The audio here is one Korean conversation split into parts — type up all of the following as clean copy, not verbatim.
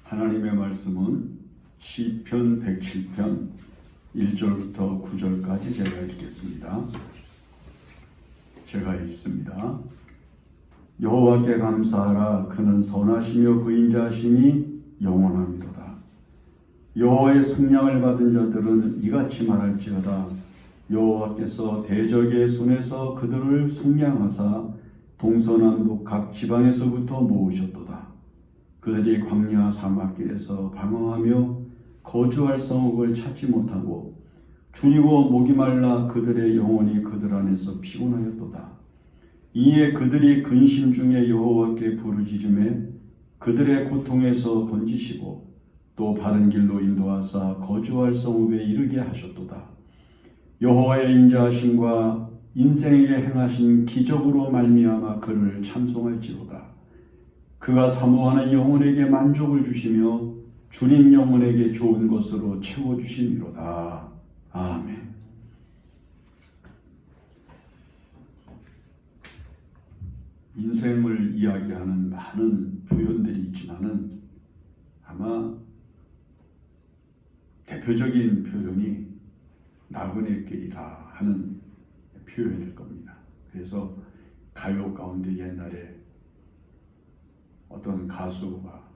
하나님의 말씀은 시편 107편 1절부터 9절까지 제가 읽겠습니다. 제가 읽습니다. 여호와께 감사하라. 그는 선하시며 그 인자하심이 영원함이로다. 여호와의 속량을 받은 자들은 이같이 말할지어다. 여호와께서 대적의 손에서 그들을 속량하사 동서남북 각 지방에서부터 모으셨도다. 그들이 광야 사막길에서 방황하며 거주할 성읍을 찾지 못하고 줄이고 목이 말라 그들의 영혼이 그들 안에서 피곤하였도다. 이에 그들이 근심 중에 여호와께 부르짖음에 그들의 고통에서 건지시고 또 바른 길로 인도하사 거주할 성읍에 이르게 하셨도다. 여호와의 인자하심과 인생에게 행하신 기적으로 말미암아 그를 찬송할지로다. 그가 사모하는 영혼에게 만족을 주시며 주님 영혼에게 좋은 것으로 채워주심이로다. 아멘. 인생을 이야기하는 많은 표현들이 있지만은 아마 대표적인 표현이 나그네 길이라 하는 표현일 겁니다. 그래서 가요 가운데 옛날에 어떤 가수가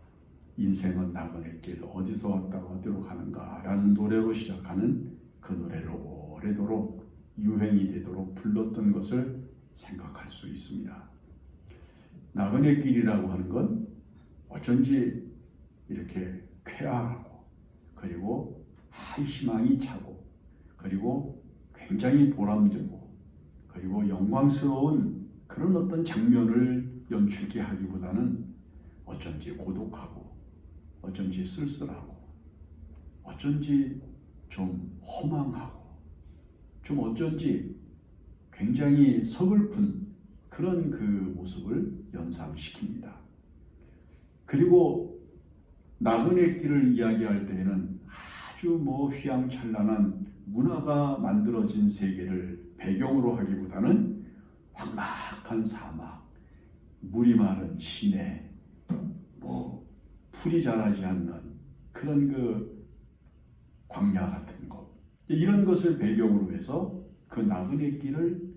인생은 나그네길 어디서 왔다가 어디로 가는가 라는 노래로 시작하는 그 노래를 오래도록 유행이 되도록 불렀던 것을 생각할 수 있습니다. 나그네길이라고 하는 건 어쩐지 이렇게 쾌활하고 그리고 희망이 차고 그리고 굉장히 보람되고 그리고 영광스러운 그런 어떤 장면을 연출케 하기보다는 어쩐지 고독하고 어쩐지 쓸쓸하고 어쩐지 좀 허망하고 좀 어쩐지 굉장히 서글픈 그런 그 모습을 연상시킵니다. 그리고 나그네 길을 이야기할 때에는 아주 휘황찬란한 문화가 만들어진 세계를 배경으로 하기보다는 황막한 사막, 물이 마른 시내, 풀이 자라지 않는 그런 그 광야 같은 것, 이런 것을 배경으로 해서 그 나그네 길을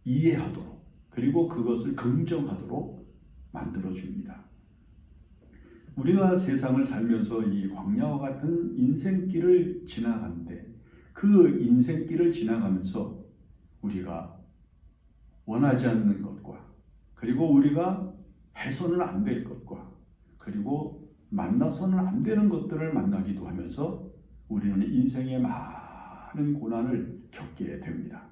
이해하도록 그리고 그것을 긍정하도록 만들어줍니다. 우리가 세상을 살면서 이 광야와 같은 인생길을 지나가는데 그 인생길을 지나가면서 우리가 원하지 않는 것과 그리고 우리가 해서는 안 될 것과 그리고 만나서는 안 되는 것들을 만나기도 하면서 우리는 인생의 많은 고난을 겪게 됩니다.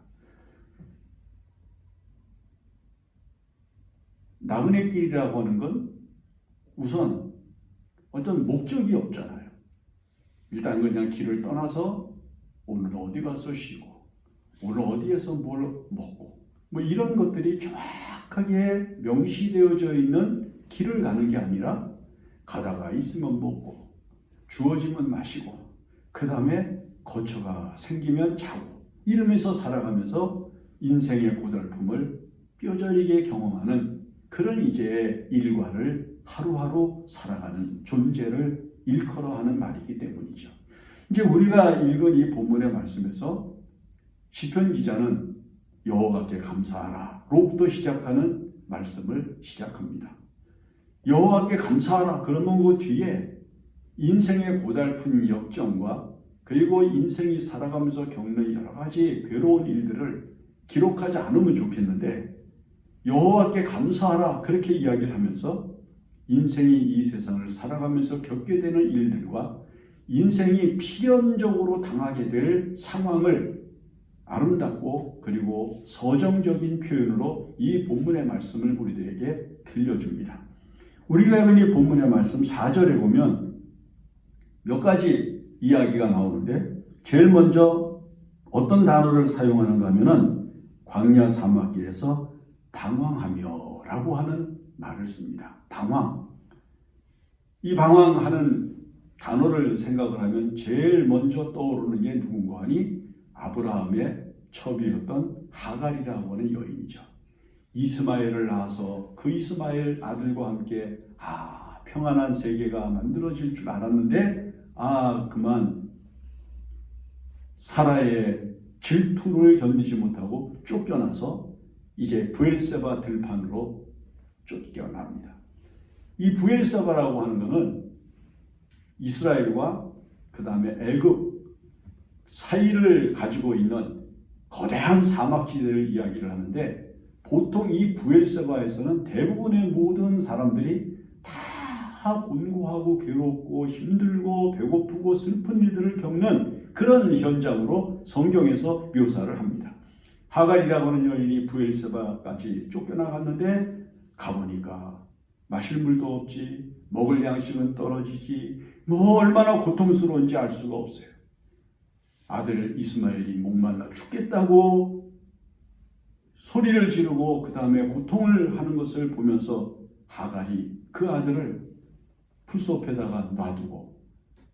나그네 길이라고 하는 건 우선 어떤 목적이 없잖아요. 일단 그냥 길을 떠나서 오늘 어디 가서 쉬고 오늘 어디에서 뭘 먹고 이런 것들이 정확하게 명시되어져 있는 길을 가는 게 아니라 가다가 있으면 먹고 주어지면 마시고 그 다음에 거처가 생기면 자고 이러면서 살아가면서 인생의 고달픔을 뼈저리게 경험하는 그런 이제 일과를 하루하루 살아가는 존재를 일컬어 하는 말이기 때문이죠. 이제 우리가 읽은 이 본문의 말씀에서 시편 기자는 여호와께 감사하라 로부터 시작하는 말씀을 시작합니다. 여호와께 감사하라 그러면 그 뒤에 인생의 고달픈 역정과 그리고 인생이 살아가면서 겪는 여러 가지 괴로운 일들을 기록하지 않으면 좋겠는데 여호와께 감사하라 그렇게 이야기를 하면서 인생이 이 세상을 살아가면서 겪게 되는 일들과 인생이 필연적으로 당하게 될 상황을 아름답고 그리고 서정적인 표현으로 이 본문의 말씀을 우리들에게 들려줍니다. 우리가 읽은 이 본문의 말씀 4절에 보면 몇 가지 이야기가 나오는데 제일 먼저 어떤 단어를 사용하는가 하면은 광야 사막길에서 방황하며 라고 하는 말을 씁니다. 방황. 이 방황하는 단어를 생각을 하면 제일 먼저 떠오르는 게 누군가 하니 아브라함의 첩이었던 하갈이라고 하는 여인이죠. 이스마엘을 낳아서 그 이스마엘 아들과 함께 평안한 세계가 만들어질 줄 알았는데 그만 사라의 질투를 견디지 못하고 쫓겨나서 이제 브엘세바 들판으로 쫓겨납니다. 이 브엘세바라고 하는 것은 이스라엘과 그 다음에 애굽 사이를 가지고 있는 거대한 사막지대를 이야기를 하는데, 보통 이 브엘세바에서는 대부분의 모든 사람들이 다 곤고하고 괴롭고 힘들고 배고프고 슬픈 일들을 겪는 그런 현장으로 성경에서 묘사를 합니다. 하갈이라고 하는 여인이 브엘세바까지 쫓겨나갔는데 가보니까 마실 물도 없지, 먹을 양식은 떨어지지, 얼마나 고통스러운지 알 수가 없어요. 아들 이스마엘이 목말라 죽겠다고 소리를 지르고 그 다음에 고통을 하는 것을 보면서 하갈이 그 아들을 풀숲에다가 놔두고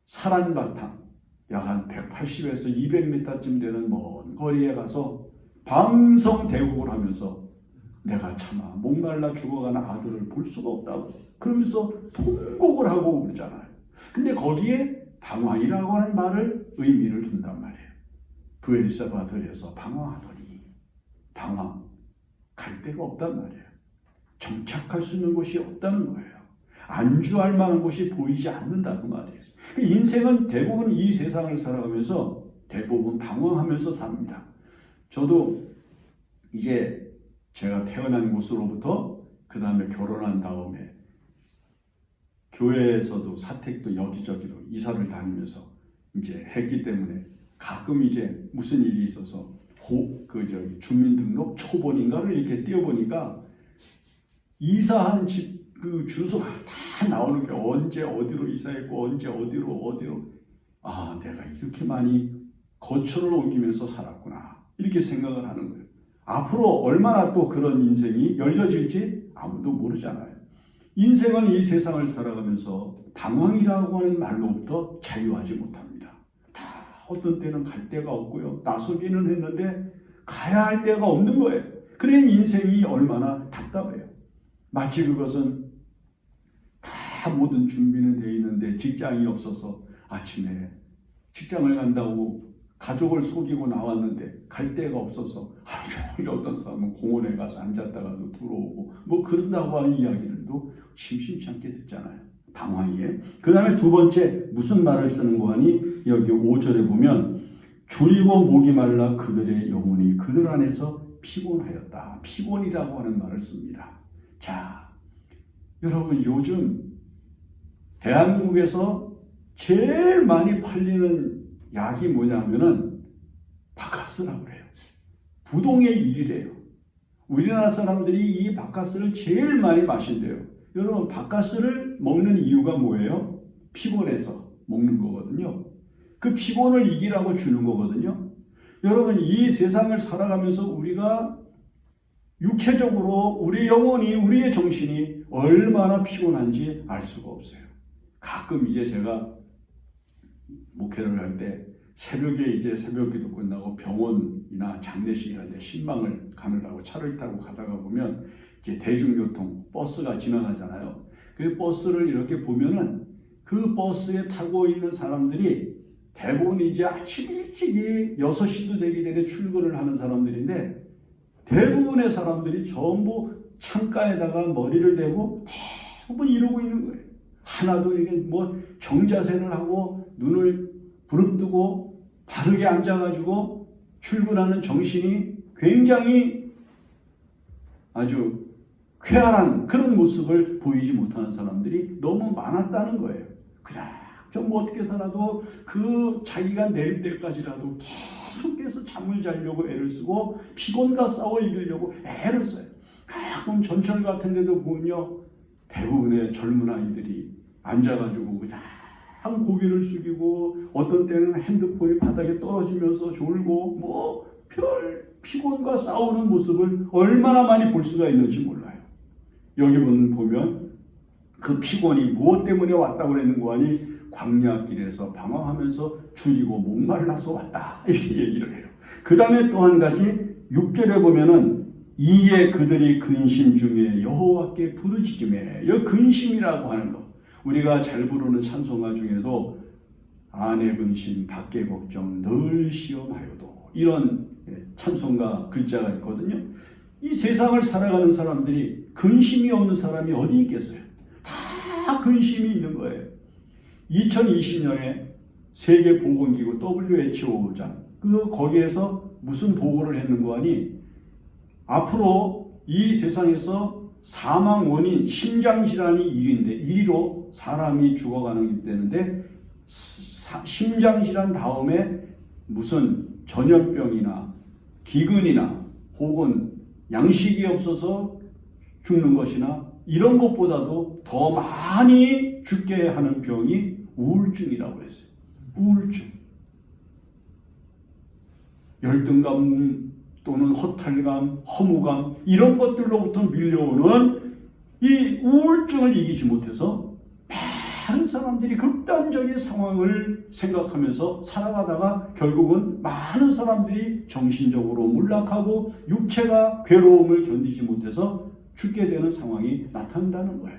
사란바탕 약 한 180에서 200m쯤 되는 먼 거리에 가서 방성대국을 하면서 내가 차마 목말라 죽어가는 아들을 볼 수가 없다고 그러면서 통곡을 하고 그러잖아요. 근데 거기에 방황이라고 하는 말을 의미를 둔단 말이에요. 브엘세바 들에서 방황하더니 방황, 갈 데가 없단 말이에요. 정착할 수 있는 곳이 없다는 거예요. 안주할 만한 곳이 보이지 않는다 그 말이에요. 인생은 대부분 이 세상을 살아가면서 대부분 방황하면서 삽니다. 저도 이제 제가 태어난 곳으로부터 그 다음에 결혼한 다음에 교회에서도 사택도 여기저기로 이사를 다니면서 이제 했기 때문에 가끔 이제 무슨 일이 있어서 주민등록 초본인가를 이렇게 띄워보니까 이사한 집 그 주소가 다 나오는 게 언제 어디로 이사했고 언제 어디로 내가 이렇게 많이 거처를 옮기면서 살았구나 이렇게 생각을 하는 거예요. 앞으로 얼마나 또 그런 인생이 열려질지 아무도 모르잖아요. 인생은 이 세상을 살아가면서 방황이라고 하는 말로부터 자유하지 못합니다. 다 어떤 때는 갈 데가 없고요. 나서기는 했는데 가야 할 데가 없는 거예요. 그런 인생이 얼마나 답답해요. 마치 그것은 다 모든 준비는 되어 있는데 직장이 없어서 아침에 직장을 간다고 가족을 속이고 나왔는데 갈 데가 없어서 하루 종일 어떤 사람은 공원에 가서 앉았다가도 들어오고 그런다고 하는 이야기들도 심심치 않게 듣잖아요. 방황이에요. 그 다음에 두 번째 무슨 말을 쓰는 거 하니 여기 5절에 보면 줄이고 목이 말라 그들의 영혼이 그들 안에서 피곤하였다. 피곤이라고 하는 말을 씁니다. 자, 여러분 요즘 대한민국에서 제일 많이 팔리는 약이 뭐냐면은 바카스라고 그래요. 부동의 1위래요. 우리나라 사람들이 이 바카스를 제일 많이 마신대요. 여러분 바카스를 먹는 이유가 뭐예요? 피곤해서 먹는 거거든요. 그 피곤을 이기라고 주는 거거든요. 여러분 이 세상을 살아가면서 우리가 육체적으로 우리 영혼이 우리의 정신이 얼마나 피곤한지 알 수가 없어요. 가끔 이제 제가 목회를 할 때 새벽에 이제 새벽기도 끝나고 병원이나 장례식 이런 데 신방을 가느라고 차를 타고 가다가 보면 이제 대중교통 버스가 지나가잖아요. 그 버스를 이렇게 보면은 그 버스에 타고 있는 사람들이 대부분 이제 아침 일찍이 6시도 되기 전에 출근을 하는 사람들인데 대부분의 사람들이 전부 창가에다가 머리를 대고 대부분 이러고 있는 거예요. 하나도 이게 정자세를 하고 눈을 부릅뜨고 바르게 앉아가지고 출근하는 정신이 굉장히 아주 쾌활한 그런 모습을 보이지 못하는 사람들이 너무 많았다는 거예요. 그냥 좀 어떻게 살아도 그 자기가 내릴 때까지라도 계속해서 잠을 자려고 애를 쓰고 피곤과 싸워 이기려고 애를 써요. 가끔 전철 같은 데도 보면요. 대부분의 젊은 아이들이 앉아가지고 그냥 고개를 숙이고 어떤 때는 핸드폰이 바닥에 떨어지면서 졸고 별 피곤과 싸우는 모습을 얼마나 많이 볼 수가 있는지 몰라요. 여기 보면 그 피곤이 무엇 때문에 왔다고 그러는 거 아니 광야길에서 방황하면서 줄이고 목말라서 왔다 이렇게 얘기를 해요. 그 다음에 또 한 가지 6절에 보면은 이에 그들이 근심 중에 여호와께 부르짖으매 이 근심이라고 하는 거 우리가 잘 부르는 찬송가 중에도 안에 근심 밖에 걱정 늘 시험하여도 이런 찬송가 글자가 있거든요. 이 세상을 살아가는 사람들이 근심이 없는 사람이 어디 있겠어요? 다 근심이 있는 거예요. 2020년에 세계보건기구 WHO장 거기에서 무슨 보고를 했는가 하니 앞으로 이 세상에서 사망 원인 심장질환이 1위로 사람이 죽어가는 게 되는데 심장질환 다음에 무슨 전염병이나 기근이나 혹은 양식이 없어서 죽는 것이나 이런 것보다도 더 많이 죽게 하는 병이 우울증이라고 했어요. 우울증. 열등감 또는 허탈감, 허무감 이런 것들로부터 밀려오는 이 우울증을 이기지 못해서 많은 사람들이 극단적인 상황을 생각하면서 살아가다가 결국은 많은 사람들이 정신적으로 몰락하고 육체가 괴로움을 견디지 못해서 죽게 되는 상황이 나타난다는 거예요.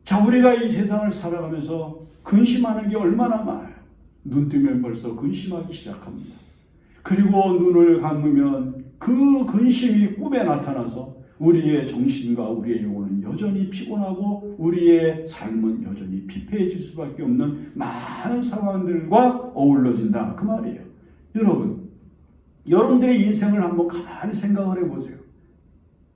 자, 우리가 이 세상을 살아가면서 근심하는 게 얼마나 많아요. 눈 뜨면 벌써 근심하기 시작합니다. 그리고 눈을 감으면 그 근심이 꿈에 나타나서 우리의 정신과 우리의 영혼은 여전히 피곤하고 우리의 삶은 여전히 피폐해질 수밖에 없는 많은 상황들과 어우러진다. 그 말이에요. 여러분들의 인생을 한번 가만히 생각을 해보세요.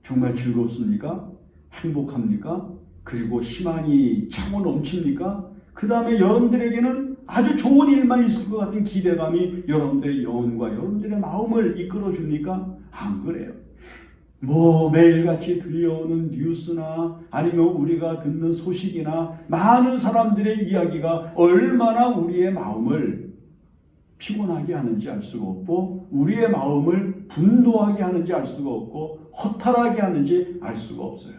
정말 즐겁습니까? 행복합니까? 그리고 희망이 차고 넘칩니까? 그 다음에 여러분들에게는 아주 좋은 일만 있을 것 같은 기대감이 여러분들의 영혼과 여러분들의 마음을 이끌어줍니까? 안 그래요. 매일같이 들려오는 뉴스나 아니면 우리가 듣는 소식이나 많은 사람들의 이야기가 얼마나 우리의 마음을 피곤하게 하는지 알 수가 없고 우리의 마음을 분노하게 하는지 알 수가 없고 허탈하게 하는지 알 수가 없어요.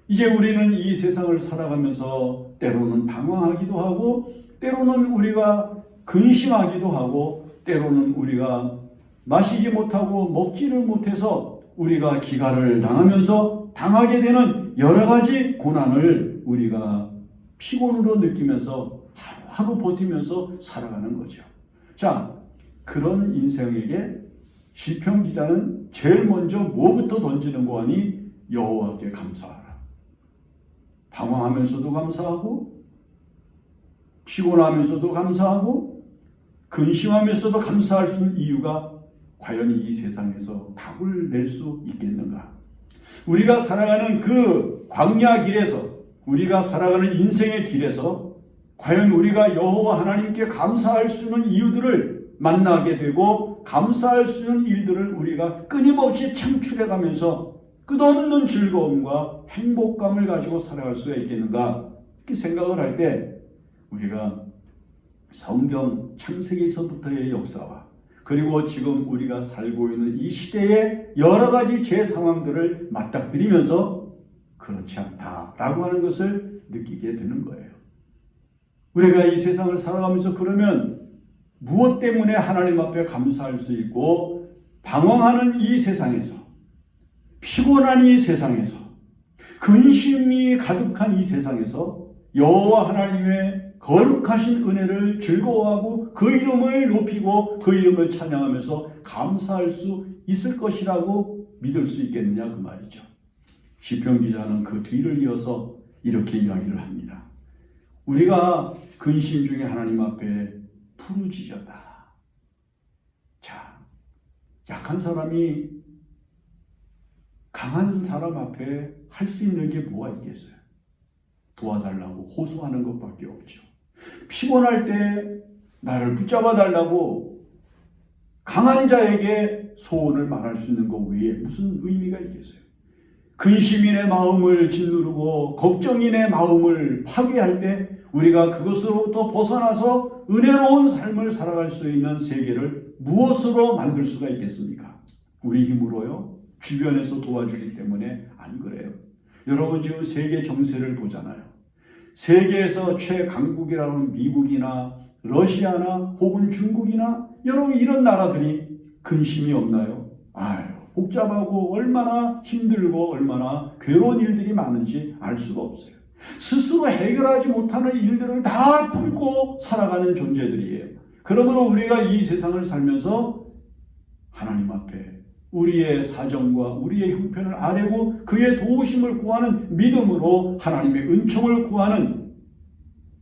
이제 우리는 이 세상을 살아가면서 때로는 방황하기도 하고 때로는 우리가 근심하기도 하고 때로는 우리가 마시지 못하고 먹지를 못해서 우리가 기갈을 당하면서 당하게 되는 여러 가지 고난을 우리가 피곤으로 느끼면서 하루 버티면서 살아가는 거죠. 자, 그런 인생에게 시편 기자는 제일 먼저 뭐부터 던지는 거 하니 여호와께 감사하라. 방황하면서도 감사하고 피곤하면서도 감사하고 근심하면서도 감사할 수 있는 이유가 과연 이 세상에서 답을 낼 수 있겠는가? 우리가 살아가는 그 광야 길에서 우리가 살아가는 인생의 길에서 과연 우리가 여호와 하나님께 감사할 수 있는 이유들을 만나게 되고 감사할 수 있는 일들을 우리가 끊임없이 창출해가면서 끝없는 즐거움과 행복감을 가지고 살아갈 수 있겠는가? 이렇게 생각을 할 때 우리가 성경 창세기서부터의 역사와 그리고 지금 우리가 살고 있는 이 시대의 여러 가지 제 상황들을 맞닥뜨리면서 그렇지 않다라고 하는 것을 느끼게 되는 거예요. 우리가 이 세상을 살아가면서 그러면 무엇 때문에 하나님 앞에 감사할 수 있고 방황하는 이 세상에서 피곤한 이 세상에서 근심이 가득한 이 세상에서 여호와 하나님의 거룩하신 은혜를 즐거워하고 그 이름을 높이고 그 이름을 찬양하면서 감사할 수 있을 것이라고 믿을 수 있겠느냐 그 말이죠. 시편 기자는 그 뒤를 이어서 이렇게 이야기를 합니다. 우리가 근심 중에 하나님 앞에 부르짖었다. 자, 약한 사람이 강한 사람 앞에 할 수 있는 게 뭐가 있겠어요? 도와달라고 호소하는 것밖에 없죠. 피곤할 때 나를 붙잡아 달라고 강한 자에게 소원을 말할 수 있는 것 외에 무슨 의미가 있겠어요? 근심인의 마음을 짓누르고 걱정인의 마음을 파괴할 때 우리가 그것으로부터 벗어나서 은혜로운 삶을 살아갈 수 있는 세계를 무엇으로 만들 수가 있겠습니까? 우리 힘으로요? 주변에서 도와주기 때문에 안 그래요. 여러분 지금 세계 정세를 보잖아요. 세계에서 최강국이라는 미국이나 러시아나 혹은 중국이나 여러분 이런 나라들이 근심이 없나요? 복잡하고 얼마나 힘들고 얼마나 괴로운 일들이 많은지 알 수가 없어요. 스스로 해결하지 못하는 일들을 다 품고 살아가는 존재들이에요. 그러므로 우리가 이 세상을 살면서 하나님 앞에 우리의 사정과 우리의 형편을 아뢰고 그의 도우심을 구하는 믿음으로 하나님의 은총을 구하는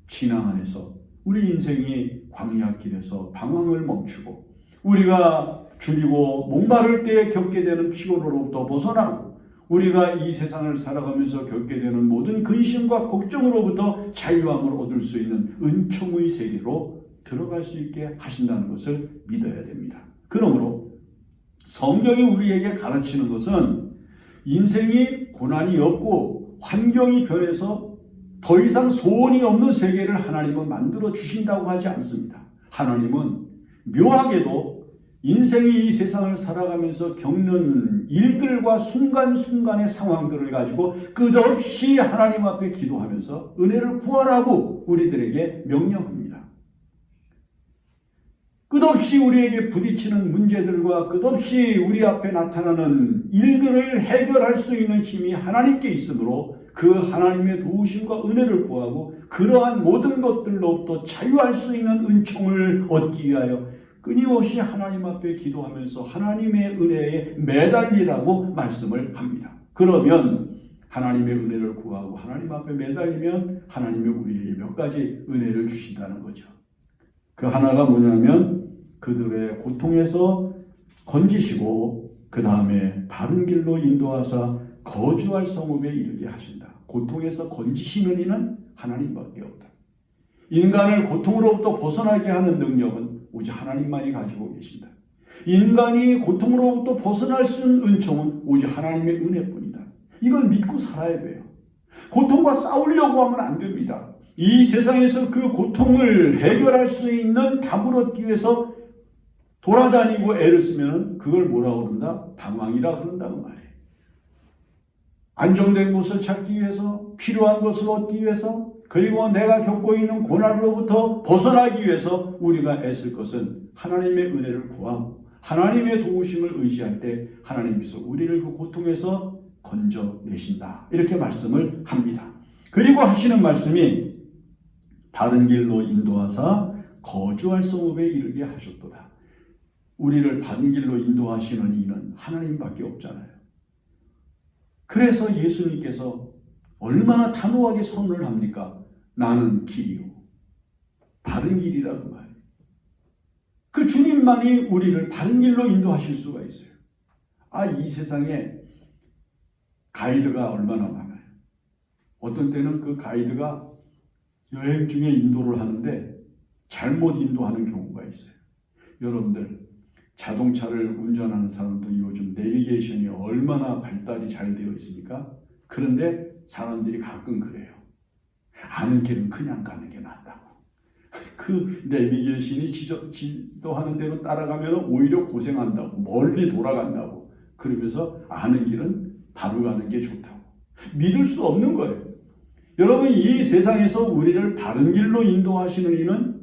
신앙 안에서 우리 인생이 광야길에서 방황을 멈추고 우리가 줄이고 목마를 때 겪게 되는 피곤으로부터 벗어나고 우리가 이 세상을 살아가면서 겪게 되는 모든 근심과 걱정으로부터 자유함을 얻을 수 있는 은총의 세계로 들어갈 수 있게 하신다는 것을 믿어야 됩니다. 그러므로 성경이 우리에게 가르치는 것은 인생이 고난이 없고 환경이 변해서 더 이상 소원이 없는 세계를 하나님은 만들어 주신다고 하지 않습니다. 하나님은 묘하게도 인생이 이 세상을 살아가면서 겪는 일들과 순간순간의 상황들을 가지고 끝없이 하나님 앞에 기도하면서 은혜를 구하라고 우리들에게 명령합니다. 끝없이 우리에게 부딪히는 문제들과 끝없이 우리 앞에 나타나는 일들을 해결할 수 있는 힘이 하나님께 있으므로 그 하나님의 도우심과 은혜를 구하고 그러한 모든 것들로부터 자유할 수 있는 은총을 얻기 위하여 끊임없이 하나님 앞에 기도하면서 하나님의 은혜에 매달리라고 말씀을 합니다. 그러면 하나님의 은혜를 구하고 하나님 앞에 매달리면 하나님이 우리에게 몇 가지 은혜를 주신다는 거죠. 그 하나가 뭐냐면 그들의 고통에서 건지시고 그 다음에 바른 길로 인도하사 거주할 성읍에 이르게 하신다. 고통에서 건지시는 이는 하나님밖에 없다. 인간을 고통으로부터 벗어나게 하는 능력은 오직 하나님만이 가지고 계신다. 인간이 고통으로부터 벗어날 수 있는 은총은 오직 하나님의 은혜뿐이다. 이걸 믿고 살아야 돼요. 고통과 싸우려고 하면 안 됩니다. 이 세상에서 그 고통을 해결할 수 있는 답을 얻기 위해서 돌아다니고 애를 쓰면 그걸 뭐라고 그런다? 방황이라 그런다고 말이에요. 안정된 곳을 찾기 위해서, 필요한 것을 얻기 위해서, 그리고 내가 겪고 있는 고난으로부터 벗어나기 위해서 우리가 애쓸 것은 하나님의 은혜를 구하고 하나님의 도우심을 의지할 때 하나님께서 우리를 그 고통에서 건져내신다. 이렇게 말씀을 합니다. 그리고 하시는 말씀이 바른 길로 인도하사 거주할 성읍에 이르게 하셨도다. 우리를 바른 길로 인도하시는 이는 하나님밖에 없잖아요. 그래서 예수님께서 얼마나 단호하게 선언을 합니까? 나는 길이요 바른 길이라고 말해요. 그 주님만이 우리를 바른 길로 인도하실 수가 있어요. 이 세상에 가이드가 얼마나 많아요. 어떤 때는 그 가이드가 여행 중에 인도를 하는데 잘못 인도하는 경우가 있어요. 여러분들 자동차를 운전하는 사람들 요즘 내비게이션이 얼마나 발달이 잘 되어 있습니까? 그런데 사람들이 가끔 그래요. 아는 길은 그냥 가는 게 낫다고. 그 내비게이션이 지도하는 대로 따라가면 오히려 고생한다고. 멀리 돌아간다고. 그러면서 아는 길은 바로 가는 게 좋다고. 믿을 수 없는 거예요. 여러분 이 세상에서 우리를 바른 길로 인도하시는 이는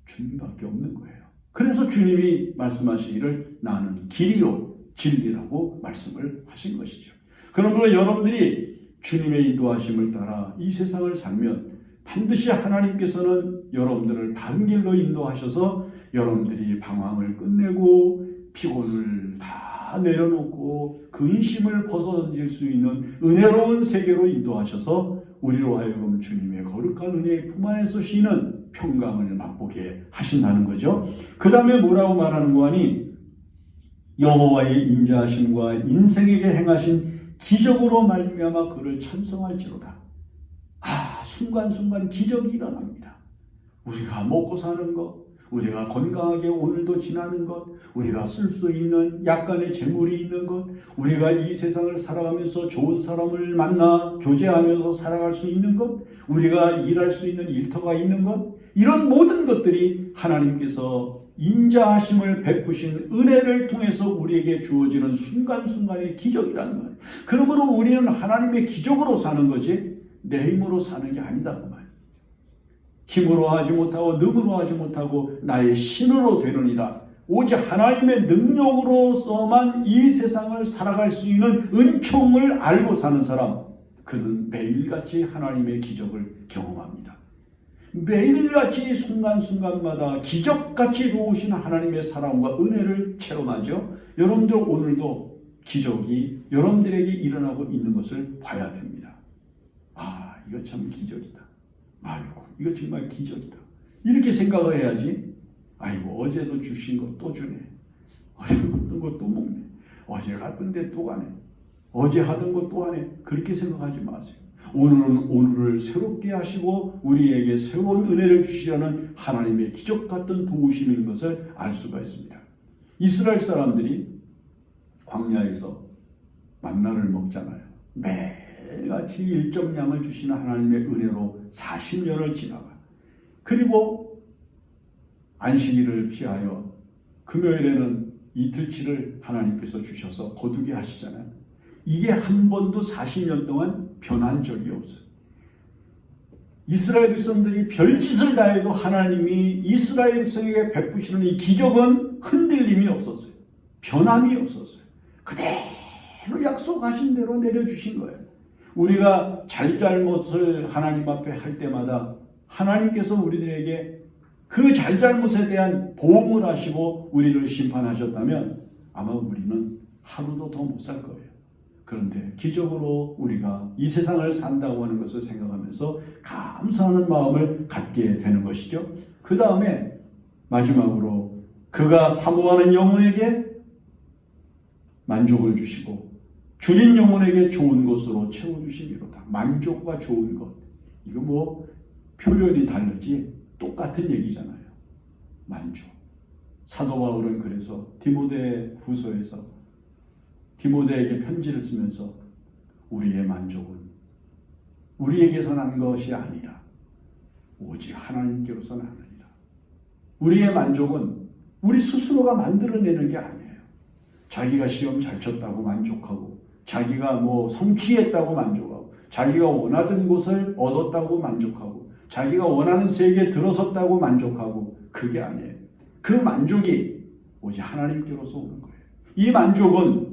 주님밖에 없는 거예요. 그래서 주님이 말씀하시기를 나는 길이요 진리라고 말씀을 하신 것이죠. 그러므로 여러분들이 주님의 인도하심을 따라 이 세상을 살면 반드시 하나님께서는 여러분들을 바른 길로 인도하셔서 여러분들이 방황을 끝내고 피곤을 다 내려놓고 근심을 벗어던질 수 있는 은혜로운 세계로 인도하셔서 우리로 하여금 주님의 거룩한 은혜의 품 안에서 쉬는 평강을 맛보게 하신다는 거죠. 그 다음에 뭐라고 말하는 거 하니 여호와의 인자하심과 인생에게 행하신 기적으로 말미암아 그를 찬송할지로다. 순간순간 기적이 일어납니다. 우리가 먹고 사는 것, 우리가 건강하게 오늘도 지나는 것, 우리가 쓸 수 있는 약간의 재물이 있는 것, 우리가 이 세상을 살아가면서 좋은 사람을 만나 교제하면서 살아갈 수 있는 것, 우리가 일할 수 있는 일터가 있는 것, 이런 모든 것들이 하나님께서 인자하심을 베푸신 은혜를 통해서 우리에게 주어지는 순간순간의 기적이라는 거예요. 그러므로 우리는 하나님의 기적으로 사는 거지 내 힘으로 사는 게 아니다고 말이에요. 힘으로 하지 못하고 능으로 하지 못하고 나의 신으로 되느니라. 오직 하나님의 능력으로서만 이 세상을 살아갈 수 있는 은총을 알고 사는 사람, 그는 매일같이 하나님의 기적을 경험합니다. 매일같이 순간순간마다 기적같이 도우시는 하나님의 사랑과 은혜를 체험하죠. 여러분들 오늘도 기적이 여러분들에게 일어나고 있는 것을 봐야 됩니다. 아, 이거 참 기적이다. 아이고, 이거 정말 기적이다. 이렇게 생각을 해야지. 아이고, 어제도 주신 거 또 주네. 어제 먹던 거 또 먹네. 어제 갔던데 또 가네. 어제 하던 거 또 하네. 그렇게 생각하지 마세요. 오늘은 오늘을 새롭게 하시고 우리에게 새로운 은혜를 주시려는 하나님의 기적 같은 도우심인 것을 알 수가 있습니다. 이스라엘 사람들이 광야에서 만나를 먹잖아요. 매일같이 일정량을 주시는 하나님의 은혜로 40년을 지나가. 그리고 안식일을 피하여 금요일에는 이틀치를 하나님께서 주셔서 거두게 하시잖아요. 이게 한 번도 40년 동안 변한 적이 없어요. 이스라엘 백성들이 별짓을 다해도 하나님이 이스라엘 백성에게 베푸시는 이 기적은 흔들림이 없었어요. 변함이 없었어요. 그대로 약속하신 대로 내려주신 거예요. 우리가 잘잘못을 하나님 앞에 할 때마다 하나님께서 우리들에게 그 잘잘못에 대한 보응을 하시고 우리를 심판하셨다면 아마 우리는 하루도 더 못 살 거예요. 그런데 기적으로 우리가 이 세상을 산다고 하는 것을 생각하면서 감사하는 마음을 갖게 되는 것이죠. 그 다음에 마지막으로 그가 사모하는 영혼에게 만족을 주시고 줄인 영혼에게 좋은 것으로 채워주시기로다. 만족과 좋은 것. 이거 뭐 표현이 다르지 똑같은 얘기잖아요. 만족. 사도 바울은 그래서 디모데 후서에서 디모데에게 편지를 쓰면서 우리의 만족은 우리에게서 난 것이 아니라 오직 하나님께로서 나느니라. 우리의 만족은 우리 스스로가 만들어내는 게 아니에요. 자기가 시험 잘 쳤다고 만족하고 자기가 뭐 성취했다고 만족하고 자기가 원하던 것을 얻었다고 만족하고 자기가 원하는 세계에 들어섰다고 만족하고 그게 아니에요. 그 만족이 오직 하나님께로서 오는 거예요. 이 만족은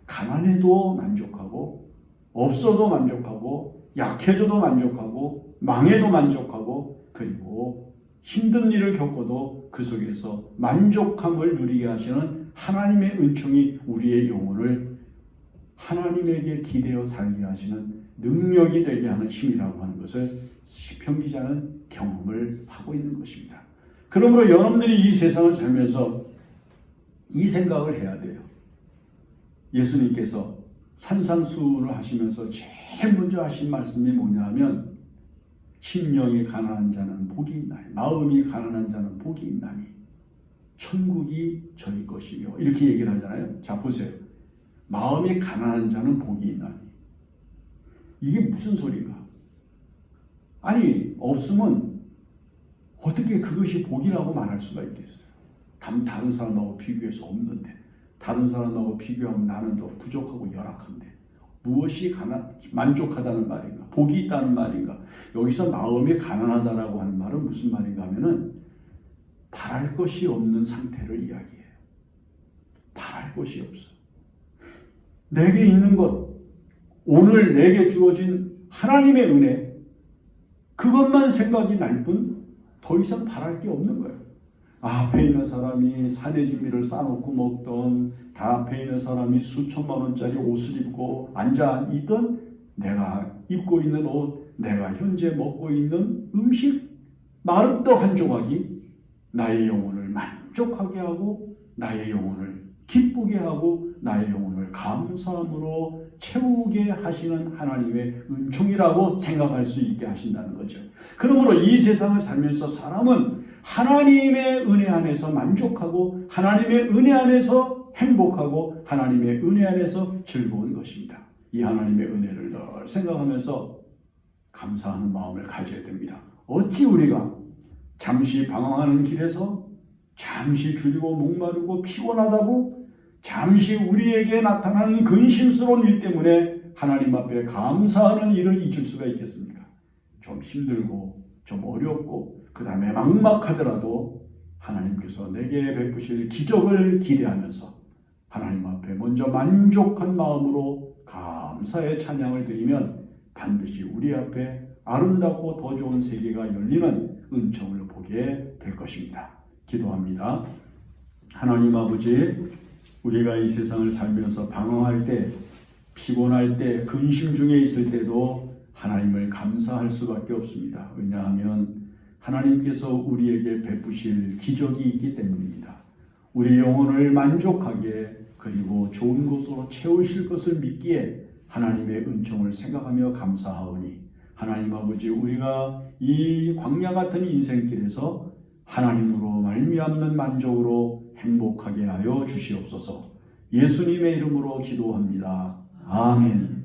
가난해도 만족하고 없어도 만족하고 약해져도 만족하고 망해도 만족하고 그리고 힘든 일을 겪어도 그 속에서 만족함을 누리게 하시는 하나님의 은총이 우리의 영혼을 하나님에게 기대어 살게 하시는 능력이 되게 하는 힘이라고 하는 것을 시편 기자는 경험을 하고 있는 것입니다. 그러므로 여러분들이 이 세상을 살면서 이 생각을 해야 돼요. 예수님께서 산상수훈을 하시면서 제일 먼저 하신 말씀이 뭐냐 하면 심령이 가난한 자는 복이 있나니 마음이 가난한 자는 복이 있나니 천국이 저희 것이며 이렇게 얘기를 하잖아요. 자 보세요. 마음이 가난한 자는 복이 있나니 이게 무슨 소리인가? 아니 없으면 어떻게 그것이 복이라고 말할 수가 있겠어요? 다른 사람하고 비교해서 없는데 다른 사람하고 비교하면 나는 더 부족하고 열악한데 무엇이 만족하다는 말인가? 복이 있다는 말인가? 여기서 마음이 가난하다라고 하는 말은 무슨 말인가 하면은 바랄 것이 없는 상태를 이야기해요. 바랄 것이 없어. 내게 있는 것, 오늘 내게 주어진 하나님의 은혜, 그것만 생각이 날 뿐 더 이상 바랄 게 없는 거예요. 앞에 있는 사람이 사내진미를 싸놓고 먹던, 앞에 있는 사람이 수천만 원짜리 옷을 입고 앉아 있던, 내가 입고 있는 옷, 내가 현재 먹고 있는 음식, 마름떡 한 조각이 나의 영혼을 만족하게 하고 나의 영혼을 기쁘게 하고 나의 영혼을 감사함으로 채우게 하시는 하나님의 은총이라고 생각할 수 있게 하신다는 거죠. 그러므로 이 세상을 살면서 사람은 하나님의 은혜 안에서 만족하고 하나님의 은혜 안에서 행복하고 하나님의 은혜 안에서 즐거운 것입니다. 이 하나님의 은혜를 늘 생각하면서 감사하는 마음을 가져야 됩니다. 어찌 우리가 잠시 방황하는 길에서 잠시 줄이고 목마르고 피곤하다고 잠시 우리에게 나타나는 근심스러운 일 때문에 하나님 앞에 감사하는 일을 잊을 수가 있겠습니까? 좀 힘들고 좀 어렵고 그 다음에 막막하더라도 하나님께서 내게 베푸실 기적을 기대하면서 하나님 앞에 먼저 만족한 마음으로 감사의 찬양을 드리면 반드시 우리 앞에 아름답고 더 좋은 세계가 열리는 은총을 보게 될 것입니다. 기도합니다. 하나님 아버지, 우리가 이 세상을 살면서 방황할 때, 피곤할 때, 근심 중에 있을 때도 하나님을 감사할 수밖에 없습니다. 왜냐하면 하나님께서 우리에게 베푸실 기적이 있기 때문입니다. 우리 영혼을 만족하게 그리고 좋은 것으로 채우실 것을 믿기에 하나님의 은총을 생각하며 감사하오니, 하나님 아버지, 우리가 이 광야 같은 인생길에서 하나님으로 말미암는 만족으로 행복하게 하여 주시옵소서. 예수님의 이름으로 기도합니다. 아멘.